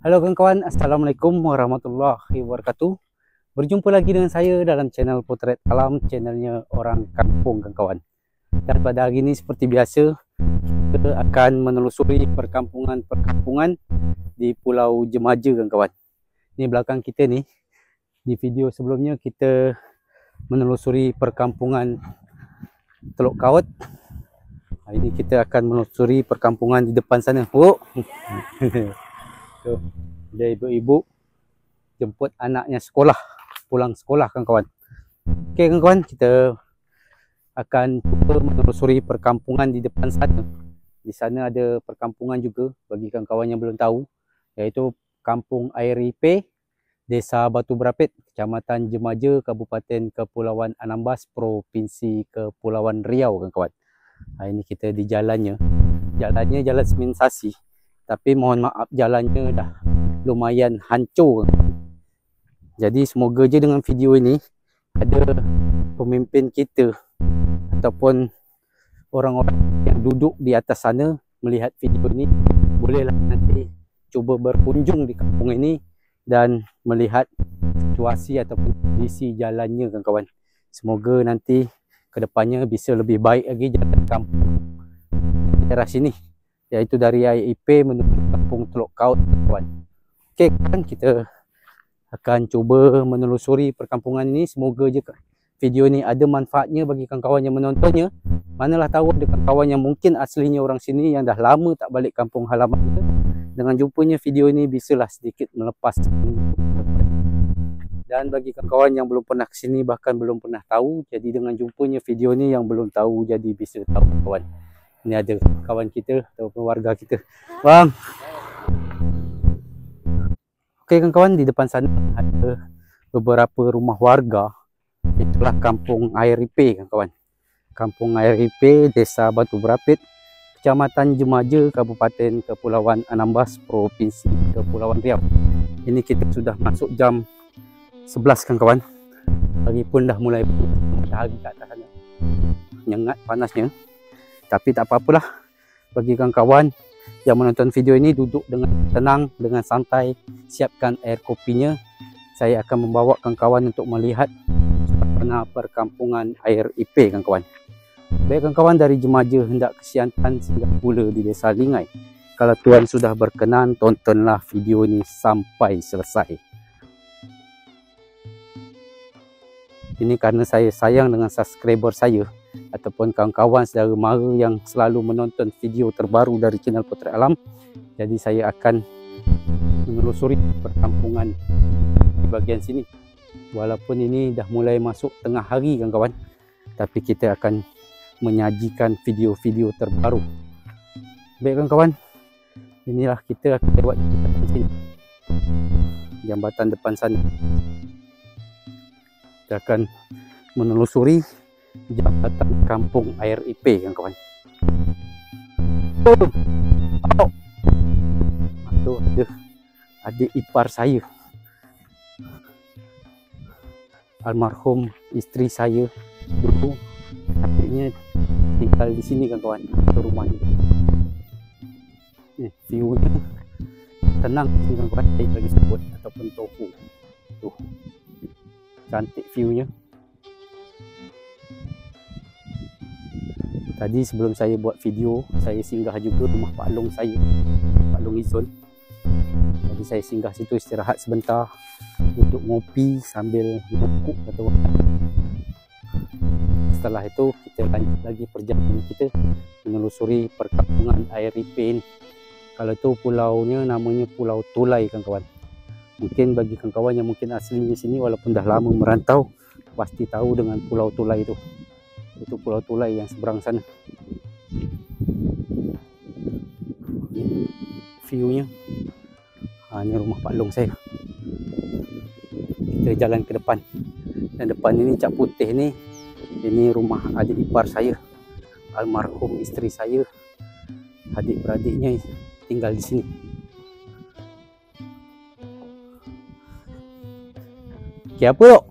Halo kawan-kawan, Assalamualaikum warahmatullahi wabarakatuh. Berjumpa lagi dengan saya dalam channel Potret Alam, channelnya Orang Kampung kawan-kawan. Dan pada hari ini seperti biasa, kita akan menelusuri perkampungan-perkampungan di Pulau Jemaja kawan-kawan. Ini belakang kita ni, di video sebelumnya kita menelusuri perkampungan Teluk Kaut. Hari ini kita akan menelusuri perkampungan di depan sana. Oh. Ada ibu-ibu jemput anaknya sekolah, pulang sekolah kawan-kawan. Okey kawan-kawan, kita akan cuba menelusuri perkampungan di depan sana. Di sana ada perkampungan juga bagi kawan-kawan yang belum tahu, iaitu Kampung Air Ipe, Desa Batu Berapit, Kecamatan Jemaja, Kabupaten Kepulauan Anambas, Provinsi Kepulauan Riau kawan-kawan. Hari ini kita di jalannya. Jalannya jalan sementasi, tapi mohon maaf jalannya dah lumayan hancur. Jadi semoga je dengan video ini ada pemimpin kita ataupun orang-orang yang duduk di atas sana melihat video ini, bolehlah nanti cuba berkunjung di kampung ini dan melihat situasi ataupun kondisi jalannya kawan-kawan. Semoga nanti kedepannya bisa lebih baik lagi jalan kampung daerah sini, iaitu dari Air Ipe menuju Kampung Teluk Kaut kawan. Okey kan, kita akan cuba menelusuri perkampungan ini. Semoga je video ni ada manfaatnya bagi kawan-kawan yang menontonnya. Manalah tahu ada kawan-kawan yang mungkin aslinya orang sini yang dah lama tak balik kampung halamannya. Dengan jumpanya video ini bisalah sedikit melepas. Dan bagi kawan-kawan yang belum pernah ke sini, bahkan belum pernah tahu, jadi dengan jumpanya video ni yang belum tahu jadi bisa tahu kawan. Ini ada kawan kita ataupun warga kita. Bang. Okey kawan-kawan, di depan sana ada beberapa rumah warga. Itulah Kampung Air Ipe kawan-kawan. Kampung Air Ipe, Desa Batu Berapit, Kecamatan Jemaja, Kabupaten Kepulauan Anambas, Provinsi Kepulauan Riau. Ini kita sudah masuk jam 11 kawan-kawan. Hari pun dah mulai matahari kat atas sana. Nyengat panasnya. Tapi tak apa-apalah, bagi kawan-kawan yang menonton video ini duduk dengan tenang, dengan santai, siapkan air kopinya. Saya akan membawa kawan-kawan untuk melihat suasana perkampungan Air Ipe kawan-kawan. Baik kawan-kawan, dari Jemaja hendak ke Siantan sehingga pula di Desa Lingai. Kalau tuan sudah berkenan, tontonlah video ini sampai selesai. Ini kerana saya sayang dengan subscriber saya ataupun kawan-kawan saudara mara yang selalu menonton video terbaru dari channel Potret Alam. Jadi saya akan menelusuri perkampungan di bahagian sini. Walaupun ini dah mulai masuk tengah hari kawan-kawan, tapi kita akan menyajikan video-video terbaru. Baik kawan-kawan, inilah kita akan lewat di sini, jambatan depan sana. Kita akan menelusuri jambatan Kampung Air Ipe kawan-kawan. Oh. Itu ada adik ipar saya, almarhum isteri saya dulu, adiknya tinggal di sini kawan-kawan, ke rumahnya. Ni view-nya tenang sini kawan-kawan, saya bagi sebut ataupun tofu. Tuh. Cantik view-nya. Tadi sebelum saya buat video, saya singgah juga rumah Pak Long saya, Pak Long Izon. Jadi saya singgah situ istirahat sebentar, duduk ngopi sambil bukuk atau setelah itu kita lanjut lagi perjalanan kita menelusuri perkampungan Air Ipe ini. Kalau itu pulaunya namanya Pulau Tulai kawan-kawan. Mungkin bagi kawan-kawan yang mungkin aslinya sini walaupun dah lama merantau, pasti tahu dengan Pulau Tulai itu. Itu Pulau Tulai yang seberang sana. View-nya. Ini rumah Pak Long saya. Kita jalan ke depan. Dan depan ini cap putih ni, ini rumah adik ipar saya, almarhum isteri saya. Adik-beradiknya tinggal di sini. Lagi apa dok?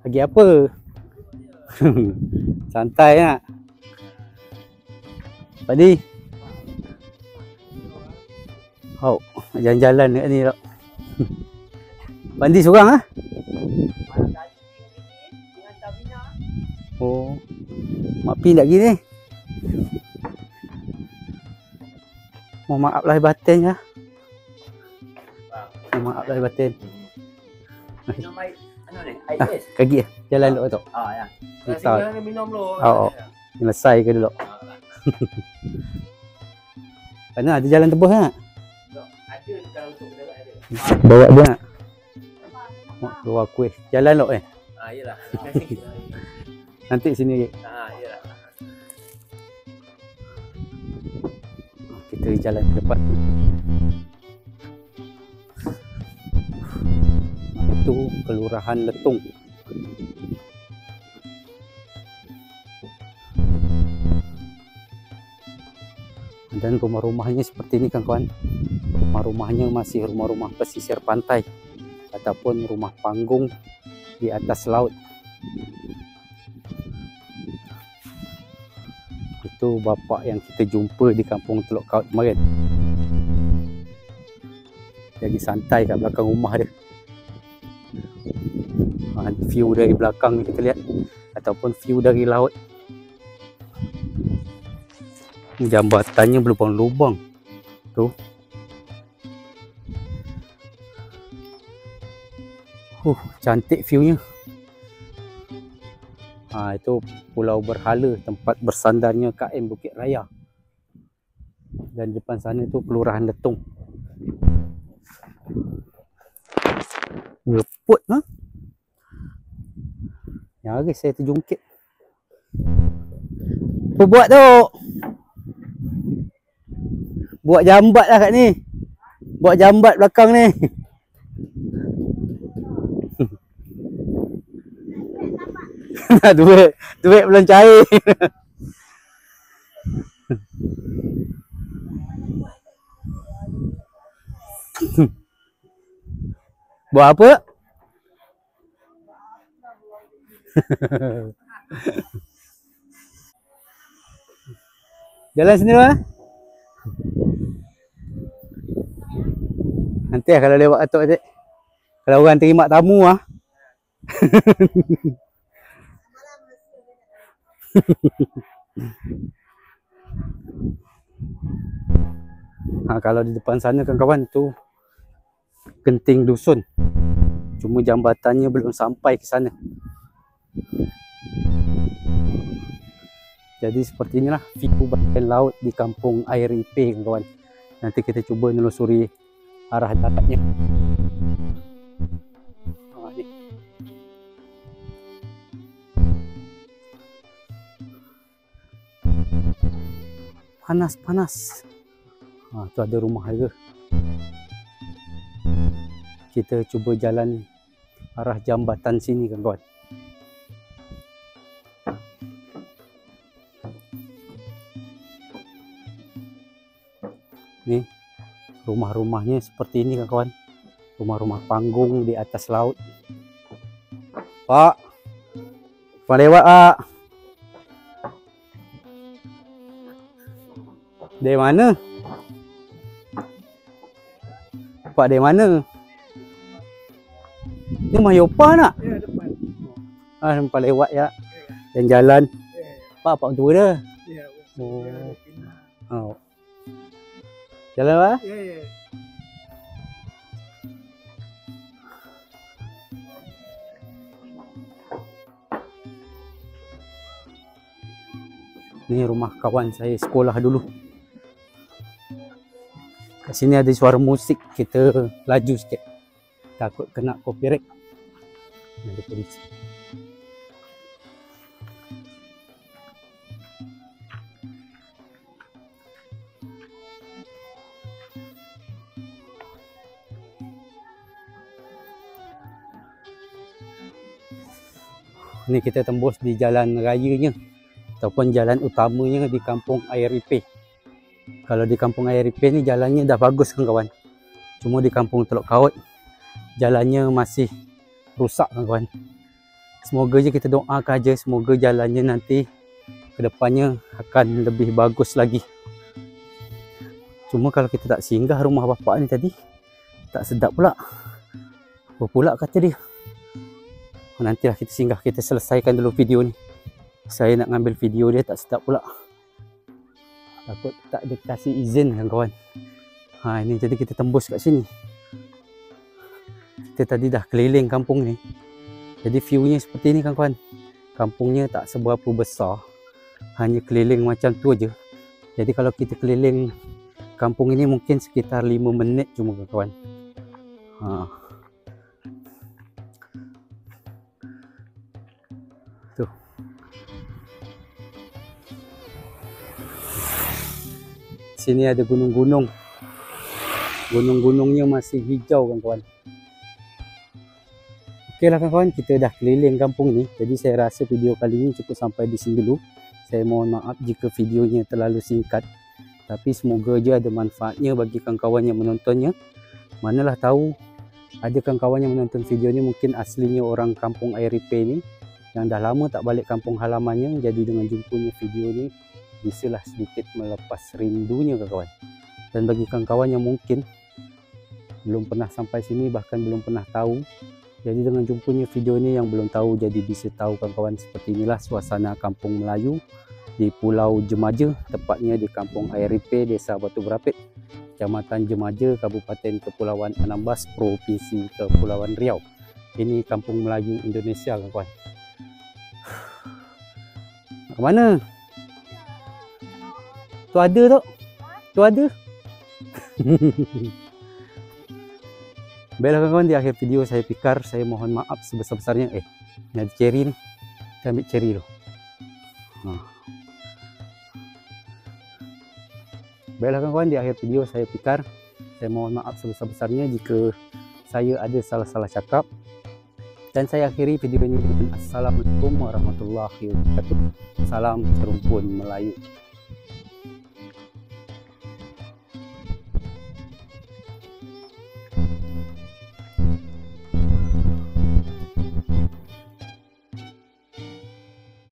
Lagi apa? Santai nak. Padi. Oh, jalan-jalan dekat ni tak. Mandi seorang ah? Oh. Mak Pi nak pergi ni. Mohon maaf lahir batin ya. Mohon maaf lahir batin. Minum air anu ni, air es. Kaki jalan dulu tu. Ya. Tak. Kita minum dulu. Oh. Selesai ke dulu. Mana ada jalan tebus tak? Ada kalau untuk berjalan ada. Bawa dia nak. Bawa kuih. Jalan dulu Yalah. Nanti sini. Yalah. Kita jalan ke depan. Itu Kelurahan Letung. Dan rumah-rumahnya seperti ini kawan-kawan. Rumah-rumahnya masih rumah-rumah pesisir pantai ataupun rumah panggung di atas laut. Itu bapak yang kita jumpa di kampung Teluk Kaut kemarin. Lagi santai kat belakang rumah dia. View dari belakang ni kita lihat ataupun view dari laut. Jambatannya berlubang-lubang tu. Cantik viewnya. Itu Pulau Berhala, tempat bersandarnya KM Bukit Raya. Dan depan sana tu Kelurahan Letung. Ngeput Ya guys, saya terjungkit. Apa buat tu? Buat jambat lah kat ni. Buat jambat belakang ni. duit belum cair. Buat apa? Jalan sini lah. Nanti lah kalau lewat atuk adik. Kalau orang terima tamu lah. Kalau di depan sana kawan-kawan tu Genting Dusun. Cuma jambatannya belum sampai ke sana. Jadi seperti inilah view bahagian laut di kampung Air Ipeh kawan-kawan. Nanti kita cuba menelusuri arah daratnya. Panas. Tu ada rumah harga. Kita cuba jalan arah jambatan sini kawan-kawan. Ni rumah-rumahnya seperti ini kawan-kawan. Rumah-rumah panggung di atas laut. Pak, lewat Pak. Dari mana? Pak dari mana? Ni Mah Yopa nak? Ya, depan. Nampak lewat ya. Dan jalan. Pak tua dah. Ya. Oh. Jalan Pak? Ya. Ni rumah kawan saya sekolah dulu. Kat sini ada suara musik, kita laju sikit. Takut kena copyright. Ada polisi. Ni kita tembus di jalan rayanya ataupun jalan utamanya di kampung Air Ipeh. Kalau di kampung Air Ipeh ni jalannya dah bagus kawan-kawan. Cuma di kampung Teluk Kaut jalannya masih rusak kawan-kawan. Semoga je kita doakan aja, semoga jalannya nanti ke depannya akan lebih bagus lagi. Cuma kalau kita tak singgah rumah bapak ni tadi, tak sedap pula. Apa pula kata dia? Nantilah kita singgah, kita selesaikan dulu video ni. Saya nak ngambil video dia tak sedap pula. Takut tak dikasih izin kawan-kawan. Ini jadi kita tembus kat sini. Kita tadi dah keliling kampung ni. Jadi view-nya seperti ni kawan-kawan. Kampungnya tak seberapa besar. Hanya keliling macam tu aja. Jadi kalau kita keliling kampung ini mungkin sekitar 5 minit cuma kawan-kawan. Tuh. Sini ada gunung-gunung. Gunung-gunungnya masih hijau kawan-kawan. Okeylah kawan-kawan, kita dah keliling kampung ni. Jadi saya rasa video kali ini cukup sampai di sini dulu. Saya mohon maaf jika videonya terlalu singkat. Tapi semoga je ada manfaatnya bagi kawan-kawan yang menontonnya. Manalah tahu ada kawan-kawan yang menonton video ni mungkin aslinya orang kampung Air Repair ni, yang dah lama tak balik kampung halamannya. Jadi dengan jumpanya video ni, bisalah sedikit melepas rindunya kawan-kawan. Dan bagi kawan-kawan yang mungkin belum pernah sampai sini, bahkan belum pernah tahu, jadi dengan jumpanya video ni yang belum tahu, jadi bisa tahu kawan-kawan seperti inilah suasana kampung Melayu di Pulau Jemaja, tepatnya di kampung Air Repair, Desa Batu Berapit, Kecamatan Jemaja, Kabupaten Kepulauan Anambas, Provinsi Kepulauan Riau. Ini kampung Melayu Indonesia kawan-kawan. Ke mana? Tu ada tak? Tu ada? Baiklah kawan-kawan, di akhir video saya pikar, saya mohon maaf sebesar-besarnya. Ni ada cherry ni. Kita ambil cherry dulu. Baiklah kawan-kawan, di akhir video saya pikar, saya mohon maaf sebesar-besarnya jika saya ada salah-salah cakap. Dan saya akhiri video ini dengan Assalamualaikum warahmatullahi wabarakatuh. Salam serumpun Melayu.